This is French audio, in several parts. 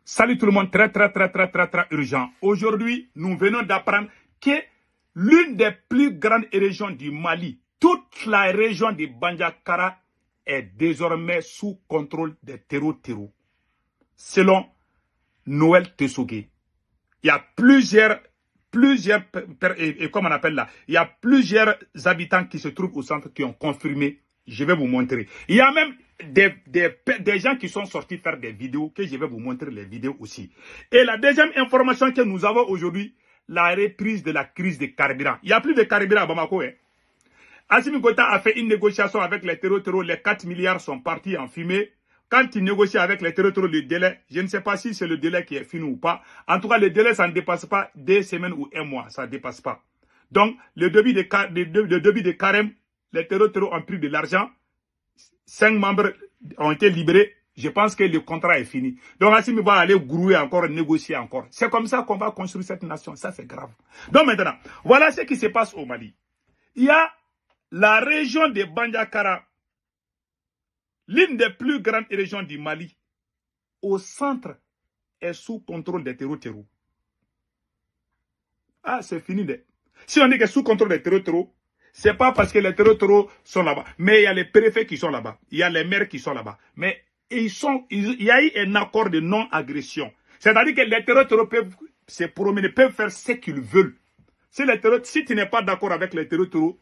Salut tout le monde, très urgent. Aujourd'hui, nous venons d'apprendre que l'une des plus grandes régions du Mali, toute la région de Bandiakara, est désormais sous contrôle des terreaux. Selon Noël Tessogué, il y a plusieurs comment on appelle là, il y a plusieurs habitants qui se trouvent au centre qui ont confirmé. Je vais vous montrer. Il y a même des gens qui sont sortis faire des vidéos, que je vais vous montrer les vidéos aussi. Et la deuxième information que nous avons aujourd'hui, la reprise de la crise des carburants. Il n'y a plus de carburant à Bamako. Assimi Goïta a fait une négociation avec les terreaux, les 4 milliards sont partis en fumée. Quand il négocie avec les terreaux, le délai, je ne sais pas si c'est le délai qui est fini ou pas. En tout cas, le délai, ça ne dépasse pas 2 semaines ou 1 mois. Ça ne dépasse pas. Donc, le débit de carême, les terreaux ont pris de l'argent. 5 membres ont été libérés. Je pense que le contrat est fini. Donc, Assimi va aller grouiller encore, négocier encore. C'est comme ça qu'on va construire cette nation. Ça, c'est grave. Donc, maintenant, voilà ce qui se passe au Mali. Il y a la région de Bandiakara, l'une des plus grandes régions du Mali, au centre, est sous contrôle des terreaux. Ah, c'est fini. Si on dit que sous contrôle des terreaux, c'est pas parce que les terreaux sont là-bas. Mais il y a les préfets qui sont là-bas. Il y a les maires qui sont là-bas. Mais il y a eu un accord de non-agression. C'est-à-dire que les terreaux peuvent se promener, peuvent faire ce qu'ils veulent. Si tu n'es pas d'accord avec les terreaux,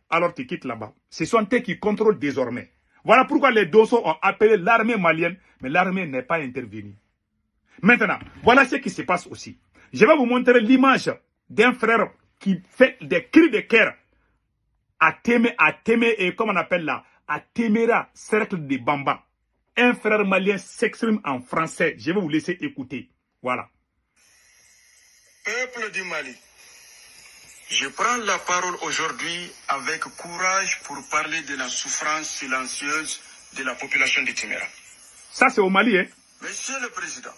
alors tu quittes là-bas. Ce sont eux qui contrôlent désormais. Voilà pourquoi les Dosso ont appelé l'armée malienne, mais l'armée n'est pas intervenue. Maintenant, voilà ce qui se passe aussi. Je vais vous montrer l'image d'un frère qui fait des cris de cœur à Témé, et comment on appelle là, à Téméra, cercle de Bamba. Un frère malien s'exprime en français. Je vais vous laisser écouter. Voilà. Peuple du Mali, je prends la parole aujourd'hui avec courage pour parler de la souffrance silencieuse de la population de Téméra. Ça, c'est au Mali, hein? Monsieur le Président,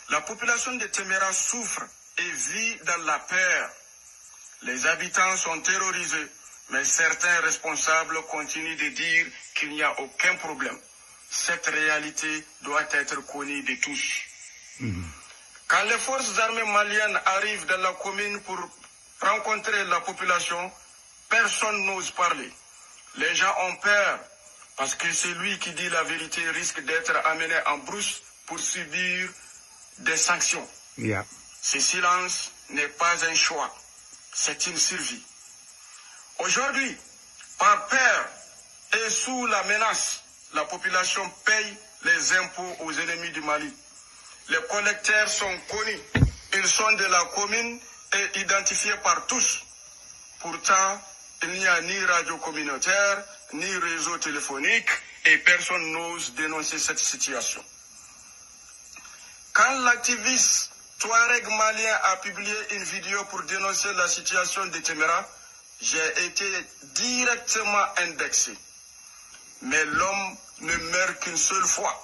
la population de Téméra souffre et vit dans la peur. Les habitants sont terrorisés, mais certains responsables continuent de dire qu'il n'y a aucun problème. Cette réalité doit être connue de tous. Quand les forces armées maliennes arrivent dans la commune pour rencontrer la population, personne n'ose parler. Les gens ont peur parce que celui qui dit la vérité risque d'être amené en brousse pour subir des sanctions. Ce silence n'est pas un choix, c'est une survie. Aujourd'hui, par peur et sous la menace, la population paye les impôts aux ennemis du Mali. Les collecteurs sont connus, ils sont de la commune et identifiés par tous. Pourtant, il n'y a ni radio communautaire, ni réseau téléphonique et personne n'ose dénoncer cette situation. Quand l'activiste Touareg malien a publié une vidéo pour dénoncer la situation de Téméra, j'ai été directement indexé. Mais l'homme ne meurt qu'une seule fois.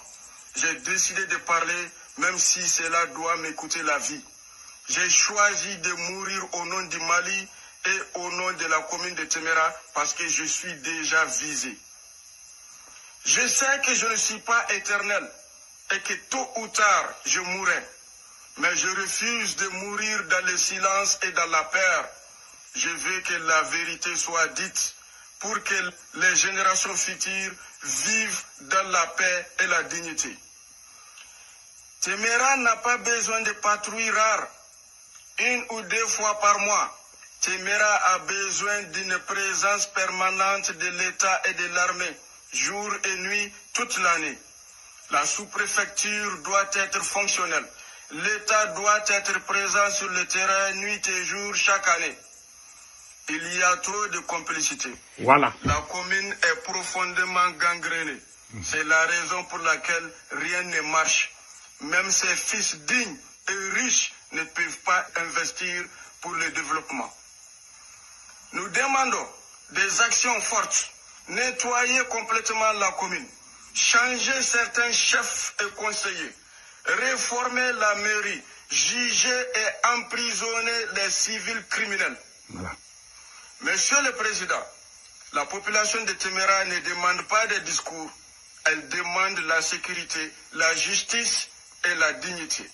J'ai décidé de parler, même si cela doit me coûter la vie. J'ai choisi de mourir au nom du Mali et au nom de la commune de Téméra parce que je suis déjà visé. Je sais que je ne suis pas éternel et que tôt ou tard je mourrai. Mais je refuse de mourir dans le silence et dans la peur. Je veux que la vérité soit dite pour que les générations futures vivent dans la paix et la dignité. Téméra n'a pas besoin de patrouilles rares, 1 ou 2 fois par mois. Téméra a besoin d'une présence permanente de l'État et de l'armée, jour et nuit, toute l'année. La sous-préfecture doit être fonctionnelle. L'État doit être présent sur le terrain nuit et jour chaque année. Il y a trop de complicité. Voilà. La commune est profondément gangrénée. C'est la raison pour laquelle rien ne marche. Même ses fils dignes et riches ne peuvent pas investir pour le développement. Nous demandons des actions fortes. Nettoyer complètement la commune. Changer certains chefs et conseillers. Réformer la mairie. Juger et emprisonner les civils criminels. Voilà. Monsieur le Président, la population de Téméra ne demande pas des discours. Elle demande la sécurité, la justice et la dignité.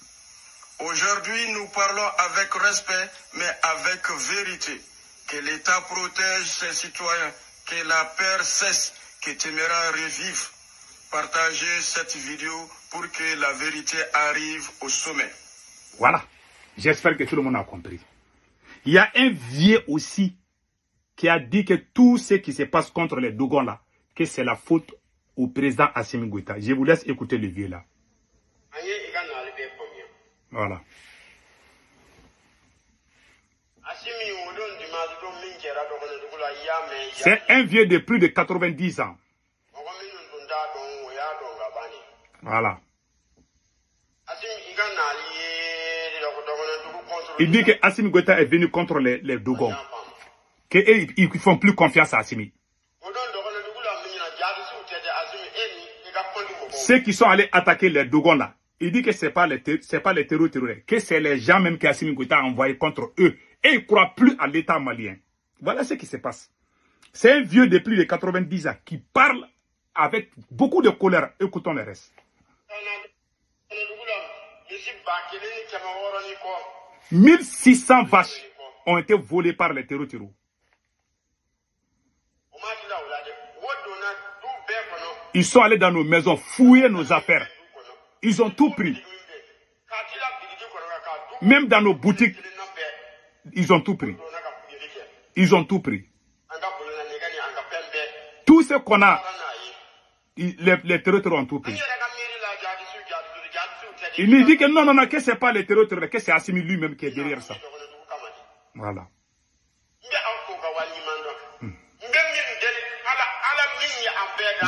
Aujourd'hui, nous parlons avec respect, mais avec vérité. Que l'État protège ses citoyens, que la peur cesse, que Téméra revive. Partagez cette vidéo pour que la vérité arrive au sommet. Voilà. J'espère que tout le monde a compris. Il y a un vieux aussi qui a dit que tout ce qui se passe contre les Dogons là, que c'est la faute au président Assimi Goïta. Je vous laisse écouter le vieux là. Voilà. C'est un vieux de plus de 90 ans. Voilà. Il dit que Assimi Goïta est venu contre les Dogons. Qu'ils ne font plus confiance à Assimi. Ceux qui sont allés attaquer les Dogons là, il dit que ce n'est pas les terroristes, que c'est les gens même qu'Assimi Goïta a envoyés contre eux. Et ils ne croient plus à l'État malien. Voilà ce qui se passe. C'est un vieux de plus de 90 ans qui parle avec beaucoup de colère. Écoutons le reste. 1600 vaches ont été volées par les terroristes. Ils sont allés dans nos maisons, fouiller nos affaires. Ils ont tout pris. Même dans nos boutiques, ils ont tout pris. Ils ont tout pris. Tout ce qu'on a, les terroristes ont tout pris. Il nous dit que non, que ce n'est pas les terroristes, que c'est Assimi lui-même qui est derrière ça. Voilà.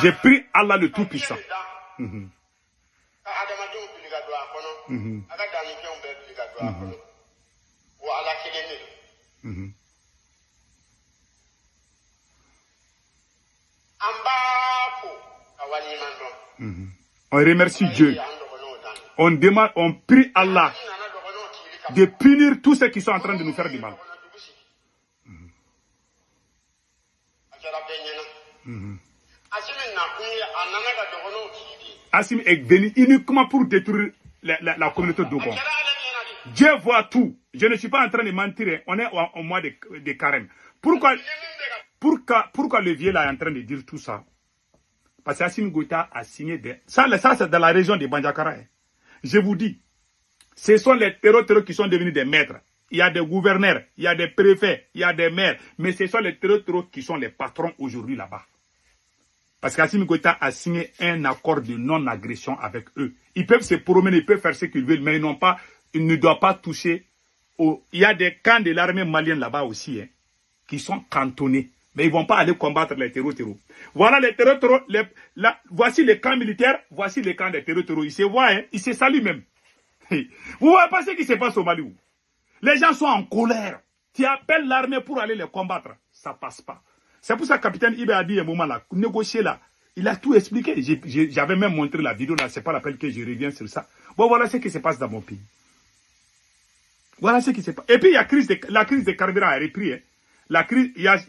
J'ai pris Allah le Tout-Puissant. On remercie Dieu. On demande, on prie Allah de punir tous ceux qui sont en train de nous faire du mal. Assimi est venu uniquement pour détruire la communauté Dogon. Dieu voit tout. Je ne suis pas en train de mentir. On est au mois de carême. Pourquoi le vieux là est en train de dire tout ça? Parce qu'Assimi Goïta a signé des... Ça c'est dans la région de Bandiakara. Je vous dis, ce sont les terroristes qui sont devenus des maîtres. Il y a des gouverneurs, il y a des préfets, il y a des maires. Mais ce sont les terroristes qui sont les patrons aujourd'hui là-bas. Parce qu'Assimi Goïta a signé un accord de non-agression avec eux. Ils peuvent se promener, ils peuvent faire ce qu'ils veulent, mais ils ne doivent pas toucher. Il y a des camps de l'armée malienne là-bas aussi, hein, qui sont cantonnés. Mais ils ne vont pas aller combattre les terroristes. Voilà les terroristes. Voici les camps militaires, voici les camps des terroristes. Ils se voient, hein, ils se saluent même. Vous voyez pas ce qui se passe au Mali? Les gens sont en colère. Tu appelles l'armée pour aller les combattre. Ça ne passe pas. C'est pour ça que le capitaine Ibe a dit un moment là, négocier là. Il a tout expliqué. J'avais même montré la vidéo là. Ce n'est pas la peine que je revienne sur ça. Bon, voilà ce qui se passe dans mon pays. Voilà ce qui se passe. Et puis, il y a la crise de carburant a repris. Hein.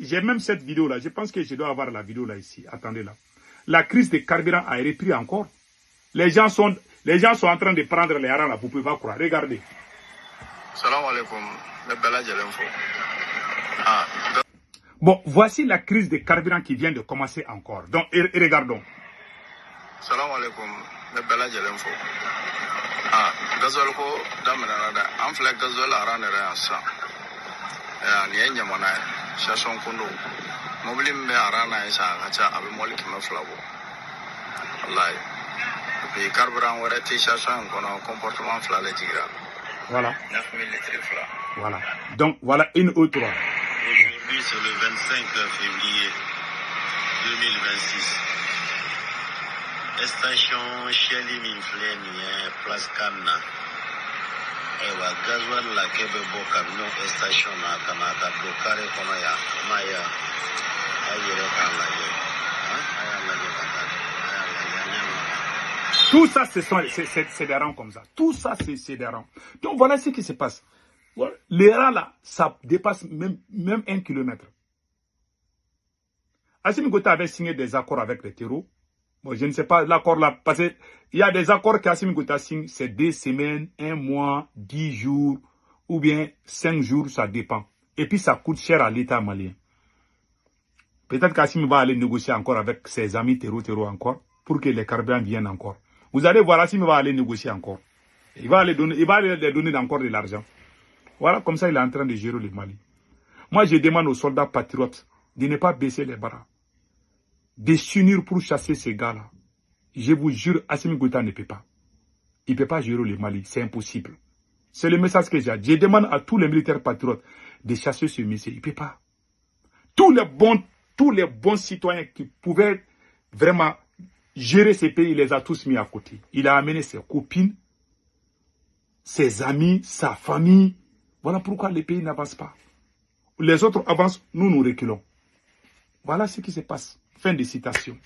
J'ai même cette vidéo là. Je pense que je dois avoir la vidéo là ici. Attendez là. La crise de carburant a repris encore. Les gens sont en train de prendre les haras là. Vous ne pouvez pas croire. Regardez. Salam alaikum. Bon, voici la crise de carburant qui vient de commencer encore. Donc, regardons. Salam alaikum. Gazol ko damana da an fila gazol a ranar yansa. Ni yan yamana shashon kundo. Mobilin be a rana yasa a ca abin moliki mafilabo. Wallahi. Bi carburant wara te shashon kono comportement fila le tigra. Voilà. 9000 litres fila. Voilà. Donc, voilà une autre. Aujourd'hui, c'est le 25 février 2026. Station Sheli Minfleni, Place Kamna. Ewa, gasoil la kebe bo camion station na kanaka do kare kono ya maya ayere kan la ye. Aya la ye kaka. Tout ça, c'est des rangs comme ça. Tout ça, c'est des rangs. Donc, voilà ce qui se passe. Les rangs là, ça dépasse même 1 kilomètre. Assimi Goïta avait signé des accords avec les terreaux. Bon, je ne sais pas l'accord là, parce qu'il y a des accords qu'Assimi Goïta signe, c'est 2 semaines, 1 mois, 10 jours, ou bien 5 jours, ça dépend. Et puis ça coûte cher à l'État malien. Peut-être qu'Assimi va aller négocier encore avec ses amis terreau encore, pour que les carburants viennent encore. Vous allez voir, Assimi va aller négocier encore. Il va les donner encore de l'argent. Voilà, comme ça, il est en train de gérer le Mali. Moi, je demande aux soldats patriotes de ne pas baisser les bras, de s'unir pour chasser ces gars-là. Je vous jure, Assimi Goïta ne peut pas. Il ne peut pas gérer le Mali, c'est impossible. C'est le message que j'ai. Je demande à tous les militaires patriotes de chasser ce monsieur. Il ne peut pas. Tous les bons citoyens qui pouvaient vraiment gérer ces pays, il les a tous mis à côté. Il a amené ses copines, ses amis, sa famille. Voilà pourquoi les pays n'avancent pas. Les autres avancent, nous reculons. Voilà ce qui se passe. Fin de citation.